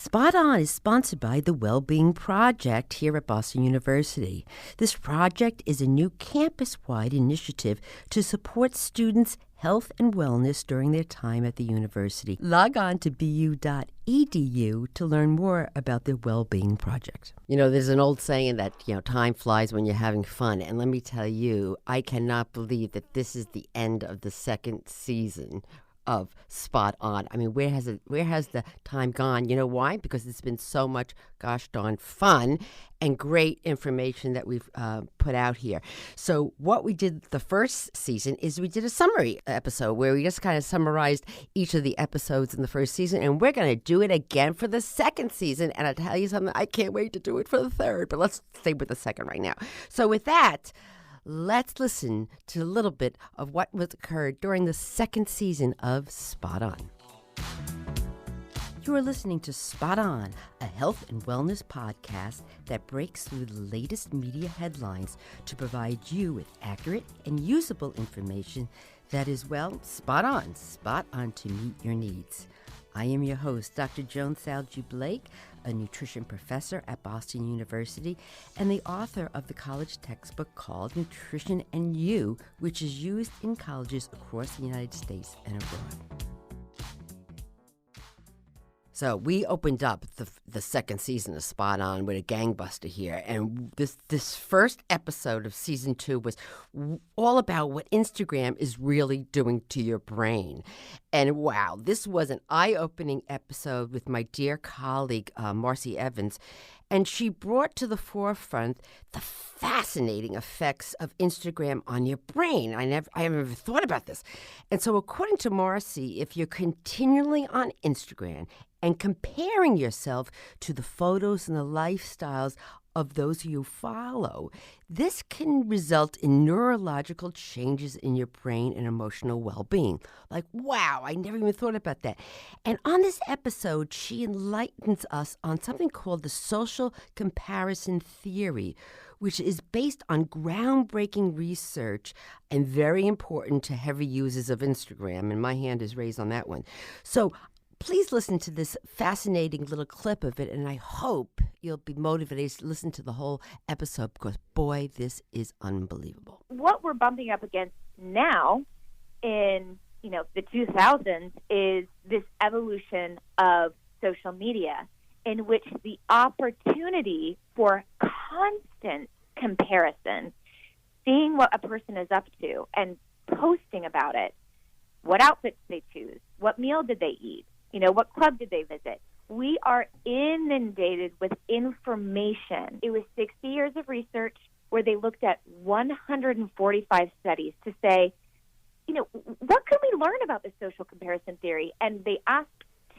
Spot On is sponsored by the Wellbeing Project here at Boston University. This project is a new campus-wide initiative to support students' health and wellness during their time at the university. Log on to bu.edu to learn more about the Wellbeing Project. You know, there's an old saying that, time flies when you're having fun. And let me tell you, I cannot believe that this is the end of the second season of Spot On. I mean, where has the time gone? You know why? Because it's been so much gosh darn fun and great information that we've put out here. So what we did the first season is we did a summary episode where we just kind of summarized each of the episodes in the first season, and we're going to do it again for the second season. And I'll tell you something, I can't wait to do it for the third, but let's stay with the second right now. So with that, let's listen to a little bit of what occurred during the second season of Spot On. You are listening to Spot On, a health and wellness podcast that breaks through the latest media headlines to provide you with accurate and usable information that is, spot on to meet your needs. I am your host, Dr. Joan Salge Blake, a nutrition professor at Boston University and the author of the college textbook called Nutrition and You, which is used in colleges across the United States and abroad. So we opened up the second season of Spot On with a gangbuster here. And this first episode of season 2 was all about what Instagram is really doing to your brain. And wow, this was an eye-opening episode with my dear colleague, Marcy Evans. And she brought to the forefront the fascinating effects of Instagram on your brain. I haven't ever thought about this. And so according to Marcy, if you're continually on Instagram and comparing yourself to the photos and the lifestyles of those who you follow, this can result in neurological changes in your brain and emotional well-being. Like, wow, I never even thought about that. And on this episode, she enlightens us on something called the social comparison theory, which is based on groundbreaking research and very important to heavy users of Instagram. And my hand is raised on that one. So please listen to this fascinating little clip of it, and I hope you'll be motivated to listen to the whole episode because, boy, this is unbelievable. What we're bumping up against now in, the 2000s is this evolution of social media in which the opportunity for constant comparison, seeing what a person is up to and posting about it, what outfits they choose, what meal did they eat, what club did they visit? We are inundated with information. It was 60 years of research where they looked at 145 studies to say, what can we learn about the social comparison theory? And they asked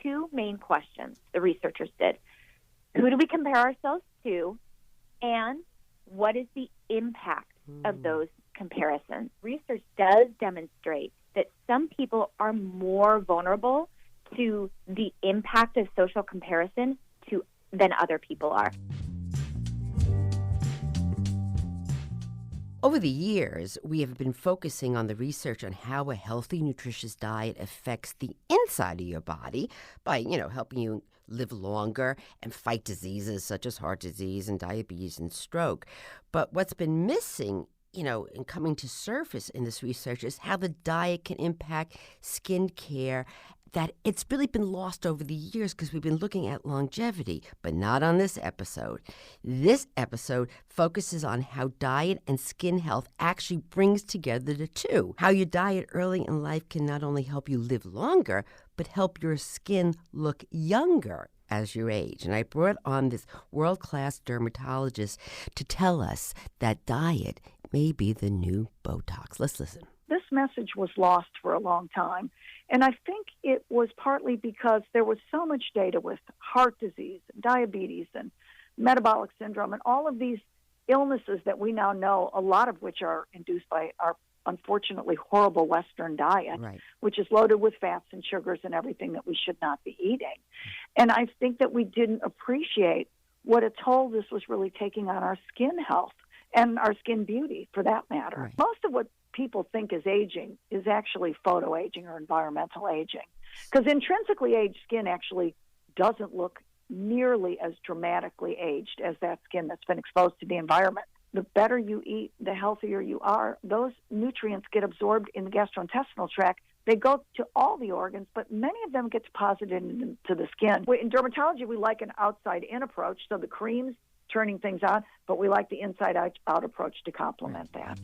two main questions, the researchers did. Who do we compare ourselves to? And what is the impact of those comparisons? Research does demonstrate that some people are more vulnerable to the impact of social comparison than other people are. Over the years, we have been focusing on the research on how a healthy, nutritious diet affects the inside of your body by, helping you live longer and fight diseases such as heart disease and diabetes and stroke. But what's been missing and coming to surface in this research is how the diet can impact skin care, that it's really been lost over the years because we've been looking at longevity, but not on this episode. This episode focuses on how diet and skin health actually brings together the two. How your diet early in life can not only help you live longer, but help your skin look younger as you age. And I brought on this world-class dermatologist to tell us that diet may be the new Botox. Let's listen. This message was lost for a long time. And I think it was partly because there was so much data with heart disease, and diabetes, and metabolic syndrome, and all of these illnesses that we now know, a lot of which are induced by our unfortunately horrible Western diet, right, which is loaded with fats and sugars and everything that we should not be eating. And I think that we didn't appreciate what a toll this was really taking on our skin health and our skin beauty, for that matter. Right. Most of what people think is aging is actually photo aging or environmental aging, because intrinsically aged skin actually doesn't look nearly as dramatically aged as that skin that's been exposed to the environment. The better you eat, the healthier you are. Those nutrients get absorbed in the gastrointestinal tract. They go to all the organs, but many of them get deposited into the skin. In dermatology, we like an outside-in approach, so the creams turning things on, but we like the inside-out approach to complement that.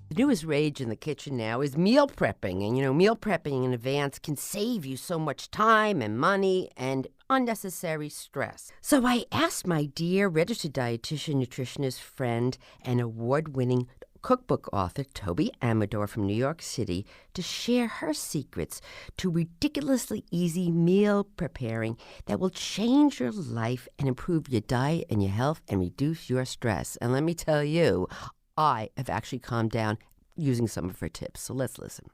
The newest rage in the kitchen now is meal prepping. And, meal prepping in advance can save you so much time and money and unnecessary stress. So I asked my dear registered dietitian, nutritionist friend, and award-winning cookbook author Toby Amador from New York City to share her secrets to ridiculously easy meal preparing that will change your life and improve your diet and your health and reduce your stress. And let me tell you, I have actually calmed down using some of her tips. So let's listen.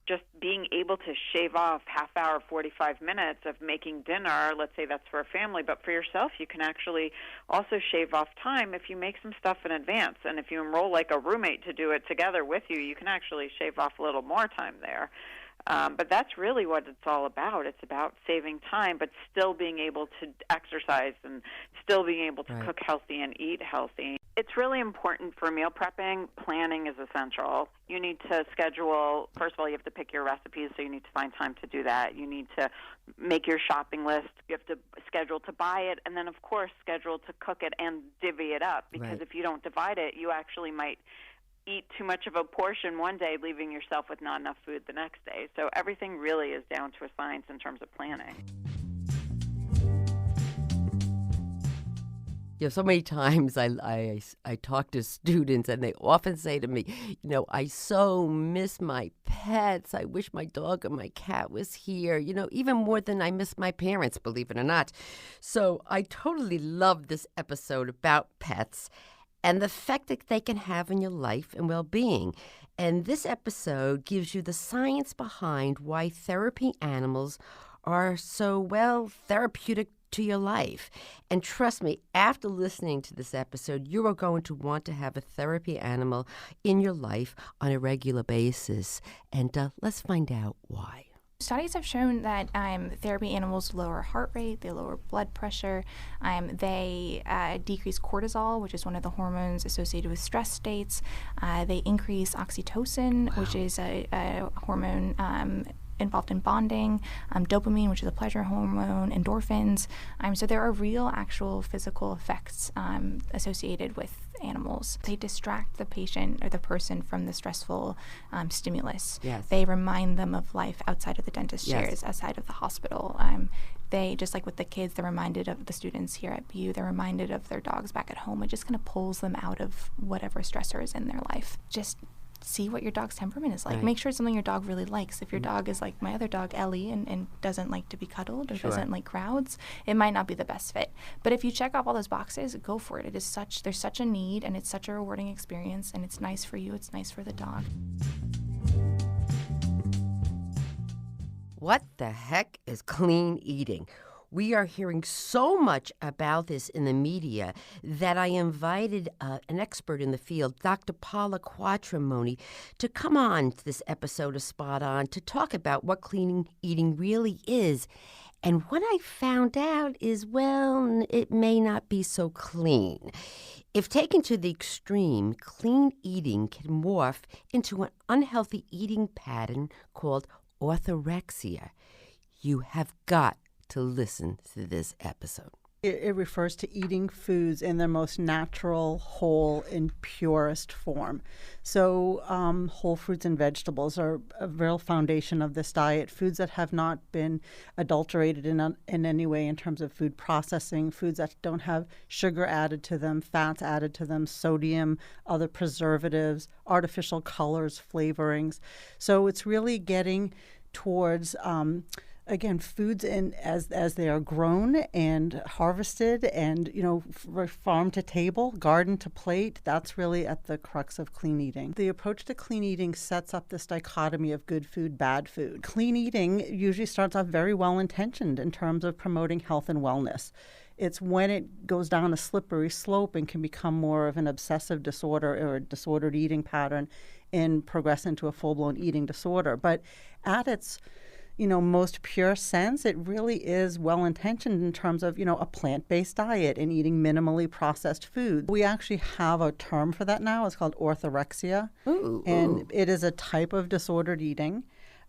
Just being able to shave off half hour, 45 minutes of making dinner, let's say that's for a family, but for yourself, you can actually also shave off time if you make some stuff in advance. And if you enroll like a roommate to do it together with you, you can actually shave off a little more time there. But that's really what it's all about. It's about saving time, but still being able to exercise and still being able to cook healthy and eat healthy. It's really important for meal prepping. Planning is essential. You need to schedule, first of all, you have to pick your recipes, so you need to find time to do that. You need to make your shopping list. You have to schedule to buy it, and then, of course, schedule to cook it and divvy it up, because if you don't divide it, you actually might eat too much of a portion one day, leaving yourself with not enough food the next day. So everything really is down to a science in terms of planning. So many times I talk to students and they often say to me, I so miss my pets. I wish my dog or my cat was here, even more than I miss my parents, believe it or not. So I totally love this episode about pets and the effect that they can have on your life and well-being. And this episode gives you the science behind why therapy animals are so, therapeutic to your life. And trust me, after listening to this episode, you are going to want to have a therapy animal in your life on a regular basis. And let's find out why. Studies have shown that therapy animals lower heart rate, they lower blood pressure, they decrease cortisol, which is one of the hormones associated with stress states. They increase oxytocin, which is a hormone involved in bonding, dopamine, which is a pleasure hormone, endorphins. So there are real, actual physical effects associated with animals. They distract the patient or the person from the stressful stimulus. Yes. They remind them of life outside of the dentist chairs, outside of the hospital. They, just like with the kids, they're reminded of the students here at BU, they're reminded of their dogs back at home. It just kind of pulls them out of whatever stressor is in their life. Just see what your dog's temperament is like. Make sure it's something your dog really likes. If your dog is like my other dog, Ellie, and doesn't like to be cuddled or doesn't like crowds, it might not be the best fit. But if you check off all those boxes, go for it. There's such a need, and it's such a rewarding experience, and it's nice for you, it's nice for the dog. What the heck is clean eating? We are hearing so much about this in the media that I invited an expert in the field, Dr. Paula Quattromoni, to come on to this episode of Spot On to talk about what clean eating really is. And what I found out is, it may not be so clean. If taken to the extreme, clean eating can morph into an unhealthy eating pattern called orthorexia. You have got to listen to this episode. It refers to eating foods in their most natural, whole, and purest form. So whole fruits and vegetables are a real foundation of this diet. Foods that have not been adulterated in any way in terms of food processing, foods that don't have sugar added to them, fats added to them, sodium, other preservatives, artificial colors, flavorings. So it's really getting towards again, foods as they are grown and harvested and, farm to table, garden to plate, that's really at the crux of clean eating. The approach to clean eating sets up this dichotomy of good food, bad food. Clean eating usually starts off very well-intentioned in terms of promoting health and wellness. It's when it goes down a slippery slope and can become more of an obsessive disorder or a disordered eating pattern and progress into a full-blown eating disorder. But at its most pure sense, it really is well-intentioned in terms of, a plant-based diet and eating minimally processed food. We actually have a term for that now. It's called orthorexia. And it is a type of disordered eating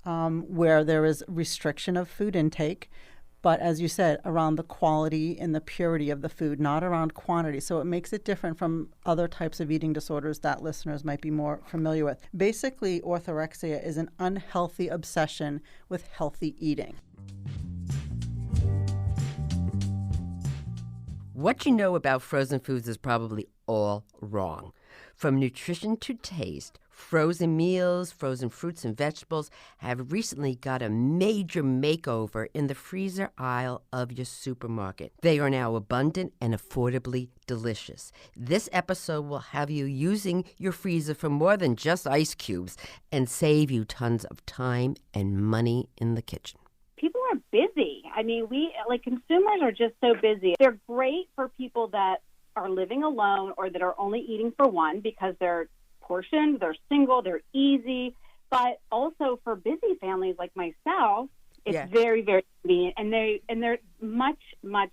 where there is restriction of food intake. But as you said, around the quality and the purity of the food, not around quantity. So it makes it different from other types of eating disorders that listeners might be more familiar with. Basically, orthorexia is an unhealthy obsession with healthy eating. What you know about frozen foods is probably all wrong. From nutrition to taste, frozen meals, frozen fruits and vegetables have recently got a major makeover in the freezer aisle of your supermarket. They are now abundant and affordably delicious. This episode will have you using your freezer for more than just ice cubes and save you tons of time and money in the kitchen. People are busy. Consumers are just so busy. They're great for people that are living alone or that are only eating for one because they're portioned, they're single, they're easy. But also for busy families like myself, it's very, very convenient, and they're much, much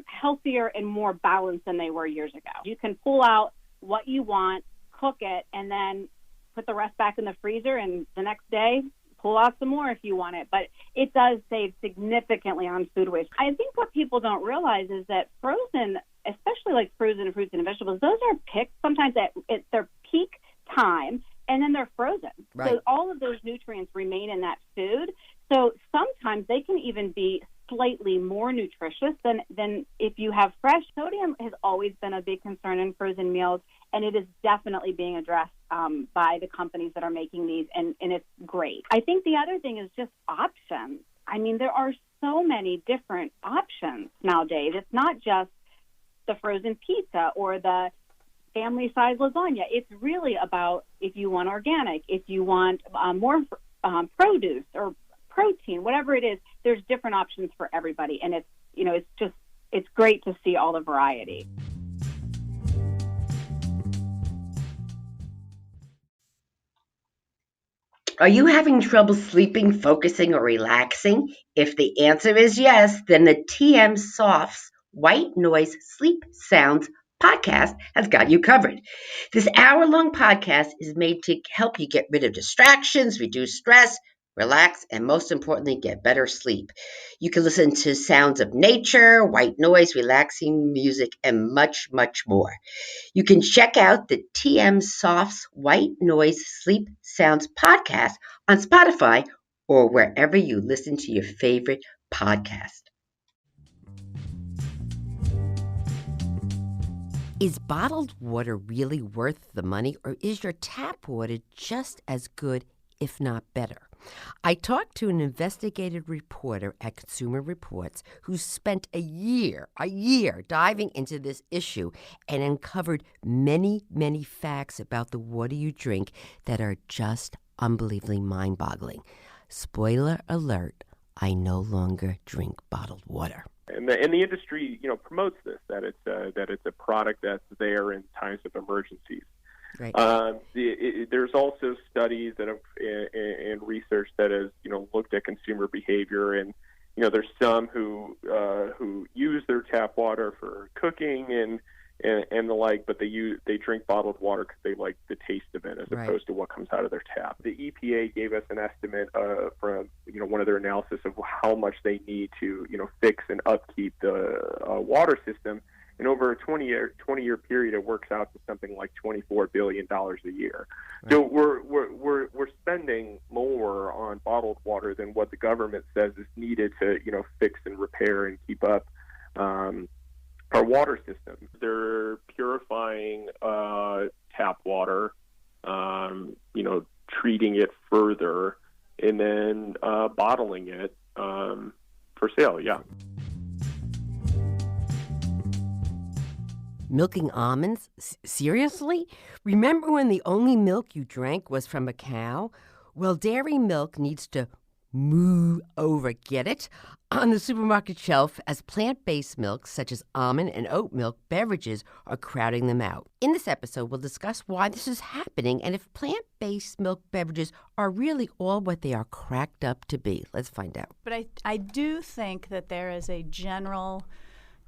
healthier and more balanced than they were years ago. You can pull out what you want, cook it, and then put the rest back in the freezer, and the next day pull out some more if you want it. But it does save significantly on food waste. I think what people don't realize is that frozen, especially like frozen fruits and vegetables, those are picked sometimes at their peak time, and then they're frozen. Right. So all of those nutrients remain in that food. So sometimes they can even be slightly more nutritious than if you have fresh. Sodium has always been a big concern in frozen meals, and it is definitely being addressed by the companies that are making these, and it's great. I think the other thing is just options. I mean, there are so many different options nowadays. It's not just the frozen pizza or the family-size lasagna. It's really about if you want organic, if you want more produce or protein, whatever it is, there's different options for everybody. And it's great to see all the variety. Are you having trouble sleeping, focusing, or relaxing? If the answer is yes, then the TM Softs White Noise Sleep Sounds podcast has got you covered. This hour-long podcast is made to help you get rid of distractions, reduce stress, relax, and most importantly, get better sleep. You can listen to sounds of nature, white noise, relaxing music, and much, much more. You can check out the TM Softs White Noise Sleep Sounds podcast on Spotify or wherever you listen to your favorite podcast. Is bottled water really worth the money, or is your tap water just as good, if not better? I talked to an investigative reporter at Consumer Reports who spent a year diving into this issue and uncovered many, many facts about the water you drink that are just unbelievably mind-boggling. Spoiler alert, I no longer drink bottled water. And the industry, promotes this, that it's a product that's there in times of emergencies. Right. There's also studies that have and research that has looked at consumer behavior, and there's some who use their tap water for cooking and the like, but they drink bottled water because they like the taste of it as opposed to what comes out of their tap. The EPA gave us an estimate from one of their analysis of how much they need to fix and upkeep the water system. And over a 20-year period, it works out to something like $24 billion a year. Right. So we're spending more on bottled water than what the government says is needed to fix and repair and keep up our water system. They're purifying tap water, treating it further, and then bottling it for sale. Yeah. Milking almonds? Seriously? Remember when the only milk you drank was from a cow? Well, dairy milk needs to moo over, get it? On the supermarket shelf as plant-based milks such as almond and oat milk beverages are crowding them out. In this episode, we'll discuss why this is happening and if plant-based milk beverages are really all what they are cracked up to be. Let's find out. But I do think that there is a general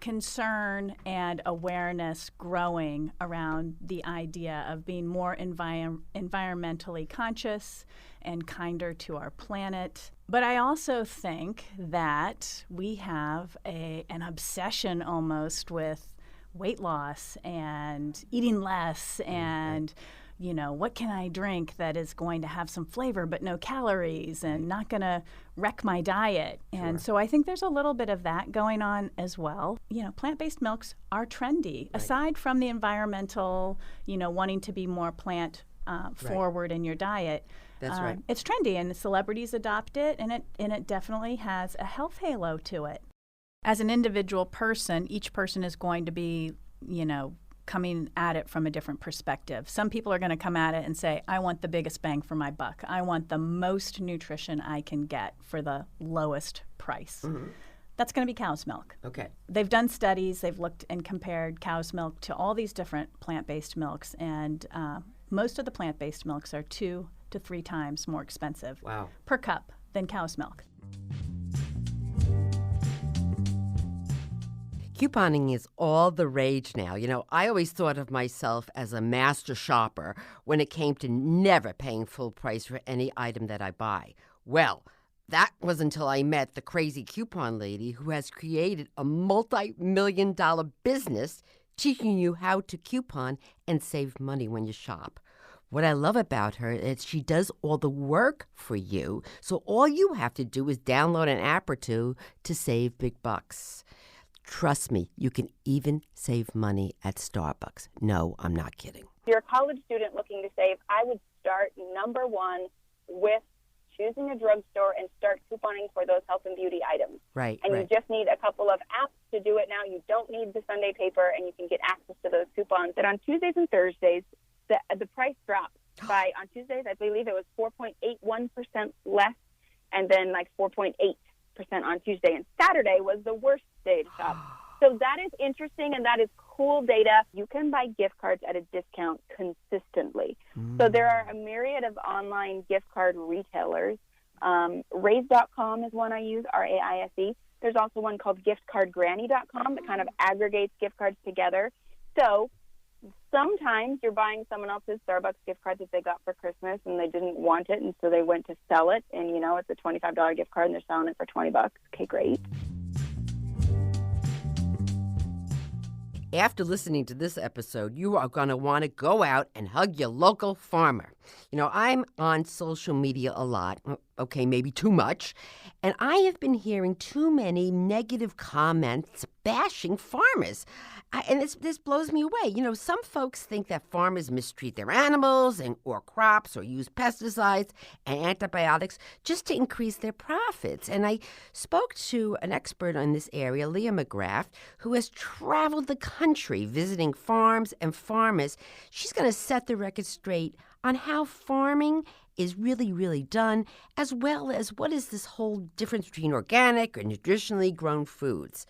concern and awareness growing around the idea of being more environmentally conscious and kinder to our planet. But I also think that we have an obsession almost with weight loss and eating less and what can I drink that is going to have some flavor but no calories and not going to wreck my diet? And so I think there's a little bit of that going on as well. Plant-based milks are trendy. Aside from the environmental, wanting to be more plant forward in your diet. That's right. It's trendy, and the celebrities adopt it, and it definitely has a health halo to it. As an individual person, each person is going to be, coming at it from a different perspective. Some people are going to come at it and say, I want the biggest bang for my buck. I want the most nutrition I can get for the lowest price. Mm-hmm. That's going to be cow's milk. Okay. They've done studies. They've looked and compared cow's milk to all these different plant-based milks, and most of the plant-based milks are 2 to 3 times more expensive per cup than cow's milk. Couponing is all the rage now. I always thought of myself as a master shopper when it came to never paying full price for any item that I buy. Well, that was until I met the crazy coupon lady who has created a multi-million-dollar business teaching you how to coupon and save money when you shop. What I love about her is she does all the work for you, so all you have to do is download an app or two to save big bucks. Trust me, you can even save money at Starbucks. No, I'm not kidding. If you're a college student looking to save, I would start number one with choosing a drugstore and start couponing for those health and beauty items. Right. And you just need a couple of apps to do it now. You don't need the Sunday paper, and you can get access to those coupons. And on Tuesdays and Thursdays, the price drops by, on Tuesdays, I believe it was 4.81% less, and then like 4.8% on Tuesday. And Saturday was the worst day to shop. So that is interesting, and that is cool data. You can buy gift cards at a discount consistently. So there are a myriad of online gift card retailers. Raise.com is one I use, RAISE. There's also one called giftcardgranny.com that kind of aggregates gift cards together. So sometimes you're buying someone else's Starbucks gift card that they got for Christmas and they didn't want it, and so they went to sell it, and it's a $25 gift card and they're selling it for $20. Okay, great. After listening to this episode, you are going to want to go out and hug your local farmer. I'm on social media a lot, okay, maybe too much, and I have been hearing too many negative comments bashing farmers. And this blows me away. Some folks think that farmers mistreat their animals or crops or use pesticides and antibiotics just to increase their profits. And I spoke to an expert in this area, Leah McGrath, who has traveled the country visiting farms and farmers. She's going to set the record straight on how farming is really, really done, as well as what is this whole difference between organic or nutritionally grown foods.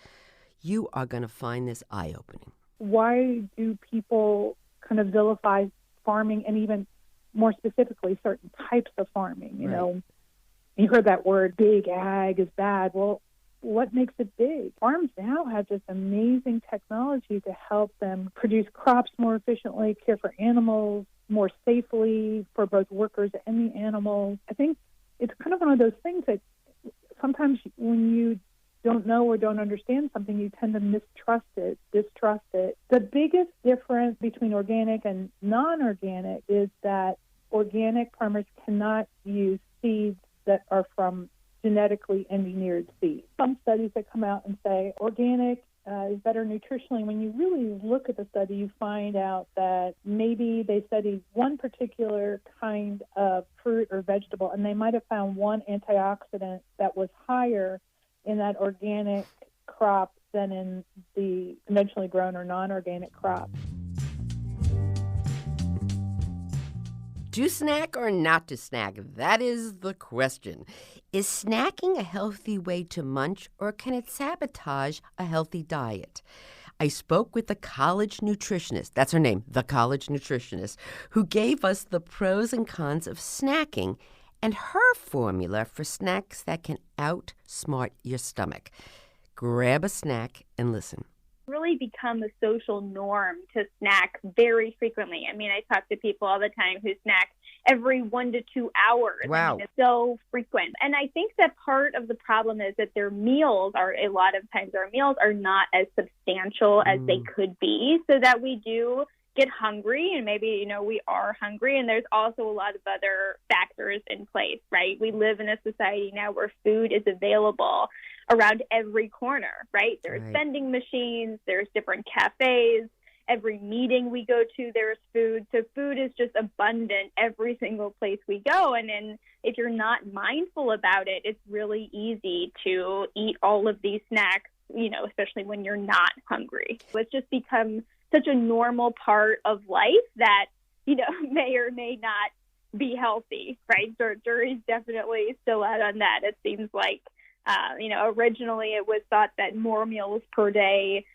You are going to find this eye-opening. Why do people kind of vilify farming, and even more specifically certain types of farming? You heard that word, big ag is bad. Well, what makes it big? Farms now have this amazing technology to help them produce crops more efficiently, care for animals more safely for both workers and the animals. I think it's kind of one of those things that sometimes when you don't know or don't understand something, you tend to distrust it. The biggest difference between organic and non-organic is that organic farmers cannot use seeds that are from genetically engineered seeds. Some studies that come out and say organic is better nutritionally. When you really look at the study, you find out that maybe they studied one particular kind of fruit or vegetable, and they might have found one antioxidant that was higher in that organic crop than in the conventionally grown or non-organic crop. To snack or not to snack? That is the question. Is snacking a healthy way to munch, or can it sabotage a healthy diet? I spoke with the college nutritionist, that's her name, the college nutritionist, who gave us the pros and cons of snacking and her formula for snacks that can outsmart your stomach. Grab a snack and listen. Really become a social norm to snack very frequently. I mean, I talk to people all the time who snack every 1 to 2 hours. Wow. I mean, it's so frequent. And I think that part of the problem is that their meals are, a lot of times our meals are not as substantial as they could be, so that we do get hungry, and maybe, you know, we are hungry, and there's also a lot of other factors in place, right? We live in a society now where food is available around every corner, right? There's vending machines, there's different cafes, every meeting we go to, there's food. So food is just abundant every single place we go. And then if you're not mindful about it, it's really easy to eat all of these snacks, you know, especially when you're not hungry. It's just become such a normal part of life that, you know, may or may not be healthy, right? Jury's definitely still out on that. It seems like, you know, originally it was thought that more meals per day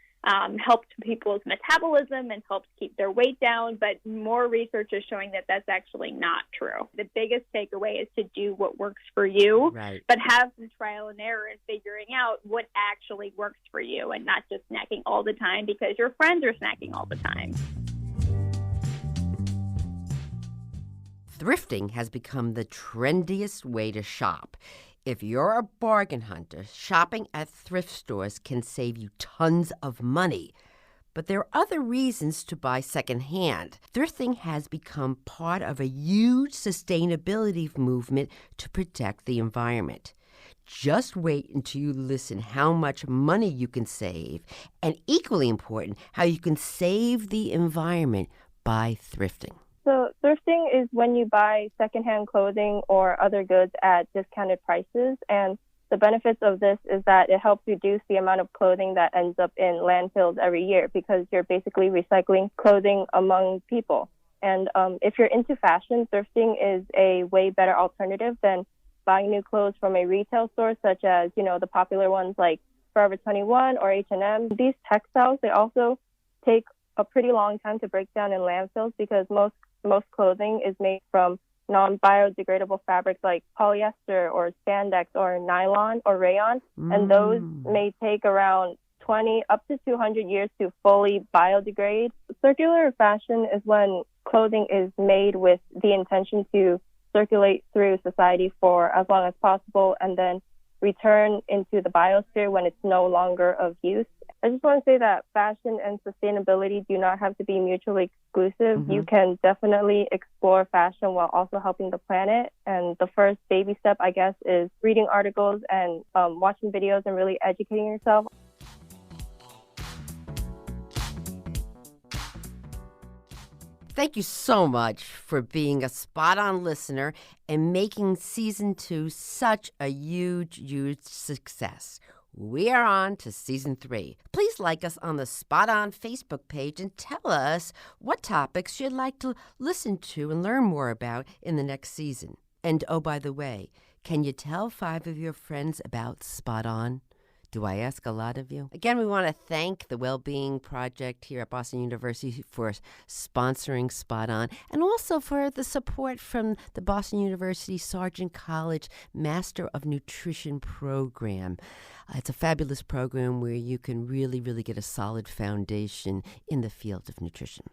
helped people's metabolism and helped keep their weight down, but more research is showing that that's actually not true. The biggest takeaway is to do what works for you, but have some trial and error in figuring out what actually works for you, and not just snacking all the time because your friends are snacking all the time. Thrifting has become the trendiest way to shop. If you're a bargain hunter, shopping at thrift stores can save you tons of money. But there are other reasons to buy secondhand. Thrifting has become part of a huge sustainability movement to protect the environment. Just wait until you listen how much money you can save, and equally important, how you can save the environment by thrifting. So thrifting is when you buy secondhand clothing or other goods at discounted prices. And the benefits of this is that it helps reduce the amount of clothing that ends up in landfills every year, because you're basically recycling clothing among people. And if you're into fashion, thrifting is a way better alternative than buying new clothes from a retail store, such as, you know, the popular ones like Forever 21 or H&M. These textiles, they also take a pretty long time to break down in landfills, because most clothing is made from non-biodegradable fabrics like polyester or spandex or nylon or rayon, and those may take around 20 up to 200 years to fully biodegrade. Circular fashion is when clothing is made with the intention to circulate through society for as long as possible and then return into the biosphere when it's no longer of use. I just want to say that fashion and sustainability do not have to be mutually exclusive. You can definitely explore fashion while also helping the planet. And the first baby step, I guess, is reading articles and watching videos and really educating yourself. Thank you so much for being a spot-on listener and making Season 2 such a huge, huge success. We are on to Season 3. Please like us on the Spot On Facebook page and tell us what topics you'd like to listen to and learn more about in the next season. And oh, by the way, can you tell 5 of your friends about Spot On? Do I ask a lot of you? Again, we want to thank the Wellbeing Project here at Boston University for sponsoring Spot On, and also for the support from the Boston University Sargent College Master of Nutrition program. It's a fabulous program where you can really, really get a solid foundation in the field of nutrition.